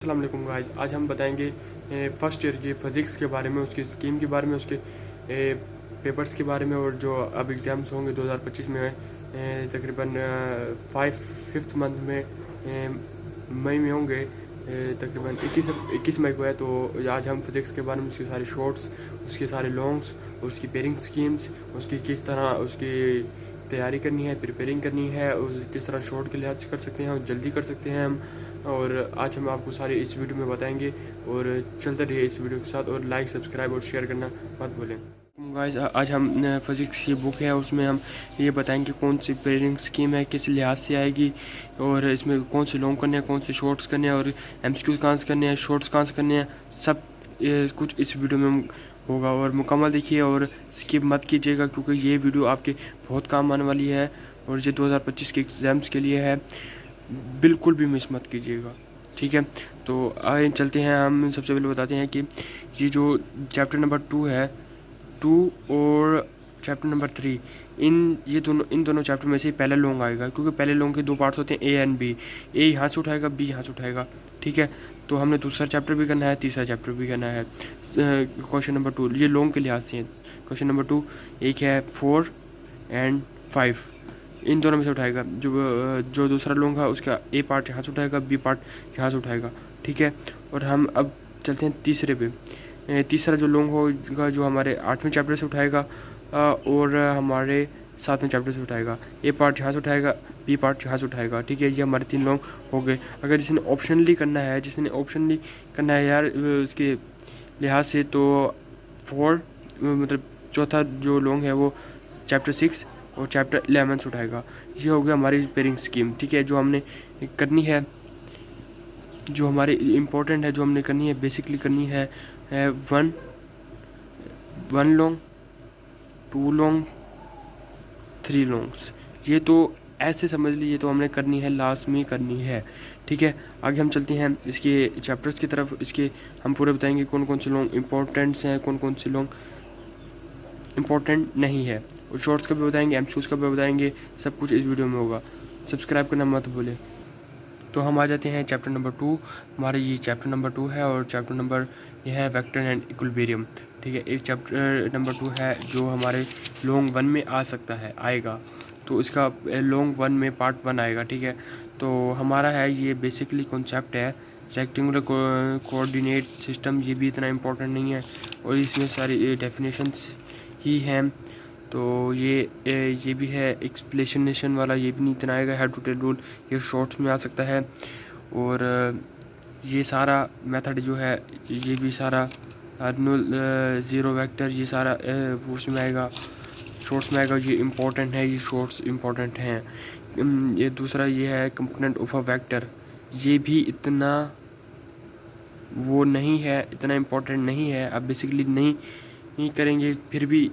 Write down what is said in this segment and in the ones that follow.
अस्सलाम वालेकुम गाइस, आज हम बताएंगे फर्स्ट ईयर की फ़िज़िक्स के बारे में, उसकी स्कीम के बारे में, उसके पेपर्स के बारे में। और जो अब एग्ज़ाम्स होंगे 2025 में तकरीबन 5th मंथ में मई में होंगे। तकरीबन 21 मई को है। तो आज हम फिज़िक्स के बारे में, उसके सारे शॉर्ट्स, उसके सारे लॉन्ग्स, उसकी पेयरिंग स्कीम्स, उसकी किस तरह उसकी तैयारी करनी है, प्रिपेयरिंग करनी है, और किस तरह शॉर्ट के लिहाज से कर सकते हैं और जल्दी कर सकते हैं हम। और आज हम आपको सारे इस वीडियो में बताएंगे। और चलते रहिए इस वीडियो के साथ, और लाइक, सब्सक्राइब और शेयर करना मत भूलें। गाइस, आज हम फिज़िक्स की बुक है, उसमें हम ये बताएंगे कौन सी पेयरिंग स्कीम है, किस लिहाज से आएगी, और इसमें कौन से लॉन्ग करने हैं, कौन से शॉर्ट्स करने हैं, और MCQ कहाँ से करने हैं, शॉर्ट्स कहाँ से करने हैं, सब कुछ इस वीडियो में होगा। और मुकम्मल देखिए और स्किप मत कीजिएगा, क्योंकि ये वीडियो आपके बहुत काम आने वाली है और ये 2025 के एग्ज़ाम्स के लिए है। बिल्कुल भी मिस मत कीजिएगा, ठीक है। तो आइए चलते हैं। हम सबसे पहले बताते हैं कि ये जो चैप्टर नंबर 2 है, 2 और चैप्टर नंबर 3, इन दोनों चैप्टर में से पहला लॉन्ग आएगा, क्योंकि पहले लॉन्ग के दो पार्ट्स होते हैं, A एंड B। A यहाँ से उठाएगा, B यहाँ से उठाएगा, ठीक है। तो हमने दूसरा चैप्टर भी करना है, तीसरा चैप्टर भी करना है। क्वेश्चन नंबर 2 ये लॉन्ग के लिहाज से है। क्वेश्चन नंबर 2 एक है 4 एंड 5, इन दोनों में से उठाएगा। जो दूसरा लॉन्ग है उसका A पार्ट यहाँ से उठाएगा, B पार्ट यहाँ से उठाएगा, ठीक है। और हम अब चलते हैं तीसरे पे। तीसरा जो लॉन्ग होगा, जो हमारे 8वें चैप्टर से उठाएगा और हमारे 7वें चैप्टर से उठाएगा। A पार्ट यहाँ से उठाएगा, B पार्ट यहाँ से उठाएगा, ठीक है। ये हमारे 3 लॉन्ग हो गए। अगर जिसने ऑप्शनली करना है यार उसके लिहाज से, तो 4 मतलब चौथा जो लॉन्ग है वो चैप्टर 6 और चैप्टर 11 से उठाएगा। ये हो गया हमारी पेयरिंग स्कीम, ठीक है। जो हमने करनी है, जो हमारे इम्पोर्टेंट है, जो हमने करनी है, बेसिकली करनी है 1 लॉन्ग, 2 लॉन्ग, 3 लॉन्ग्स। ये तो ऐसे समझ लीजिए, तो हमने करनी है, लास्ट में करनी है, ठीक है। आगे हम चलते हैं इसके चैप्टर्स की तरफ। इसके हम पूरे बताएंगे कौन कौन से लॉन्ग इम्पोर्टेंट्स हैं, कौन कौन से लॉन्ग इम्पोर्टेंट नहीं है, और शॉर्ट्स का भी बताएंगे, MCQs का भी बताएंगे। सब कुछ इस वीडियो में होगा। सब्सक्राइब करना मत भूलें। तो हम आ जाते हैं चैप्टर नंबर 2। हमारे ये चैप्टर नंबर 2 है, और चैप्टर नंबर ये है वेक्टर एंड इक्विलिब्रियम, ठीक है। एक चैप्टर नंबर 2 है जो हमारे लॉन्ग 1 में आ सकता है, आएगा। तो इसका लॉन्ग 1 में पार्ट 1 आएगा, ठीक है। तो हमारा है ये बेसिकली कॉन्सेप्ट है रेक्टेंगुलर कोऑर्डिनेट सिस्टम। ये भी इतना इम्पोर्टेंट नहीं है, और इसमें सारी डेफिनेशंस ही हैं। तो ये भी है एक्सप्लेनेशन वाला, ये भी नहीं इतना आएगा। हेड टू टेल रूल ये शॉर्ट्स में आ सकता है। और ये सारा मेथड जो है, ये भी सारा अर्नोल ज़ीरो वेक्टर, ये सारा उसमें आएगा, शॉर्ट्स में आएगा। ये इम्पोर्टेंट है, ये शॉर्ट्स इम्पोर्टेंट हैं। ये दूसरा ये है कंपोनेंट ऑफ अ वेक्टर, ये भी इतना वो नहीं है, इतना इम्पोर्टेंट नहीं है। अब बेसिकली नहीं करेंगे फिर भी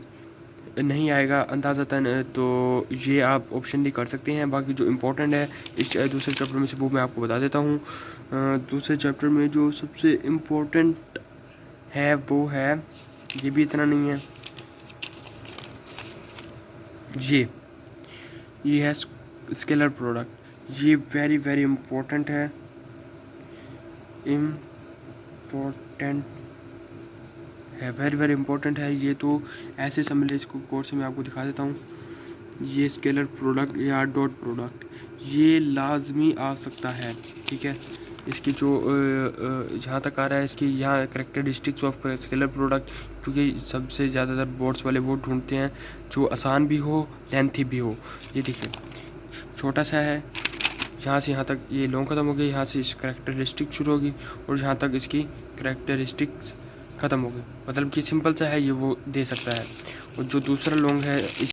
नहीं आएगा अंदाज़तन, तो ये आप ऑप्शन भी कर सकते हैं। बाकी जो इम्पोर्टेंट है इस दूसरे चैप्टर में से, वो मैं आपको बता देता हूँ। दूसरे चैप्टर में जो सबसे इम्पोर्टेंट है वो है, ये भी इतना नहीं है, ये है स्केलर प्रोडक्ट। ये वेरी वेरी इम्पोर्टेंट है, वेरी वेरी इंपॉर्टेंट है। ये तो ऐसे समझ लीजिए, इसको कोर्स में आपको दिखा देता हूँ। ये स्केलर प्रोडक्ट या डॉट प्रोडक्ट ये लाजमी आ सकता है, ठीक है। इसकी जो जहाँ तक आ रहा है, इसकी यहाँ करेक्टरिस्टिक्स ऑफ स्केलर प्रोडक्ट, क्योंकि सबसे ज़्यादातर बोर्ड्स वाले वो ढूंढते हैं जो आसान भी हो, लेंथी भी हो। ये देखिए छोटा सा है, यहाँ से यहाँ तक ये लॉन्ग ख़त्म हो गई, यहाँ से इसकी करेक्टरिस्टिक शुरू होगी, और यहाँ तक इसकी करेक्टरिस्टिक्स ख़त्म हो गई। मतलब कि सिंपल सा है, ये वो दे सकता है। और जो दूसरा लॉन्ग है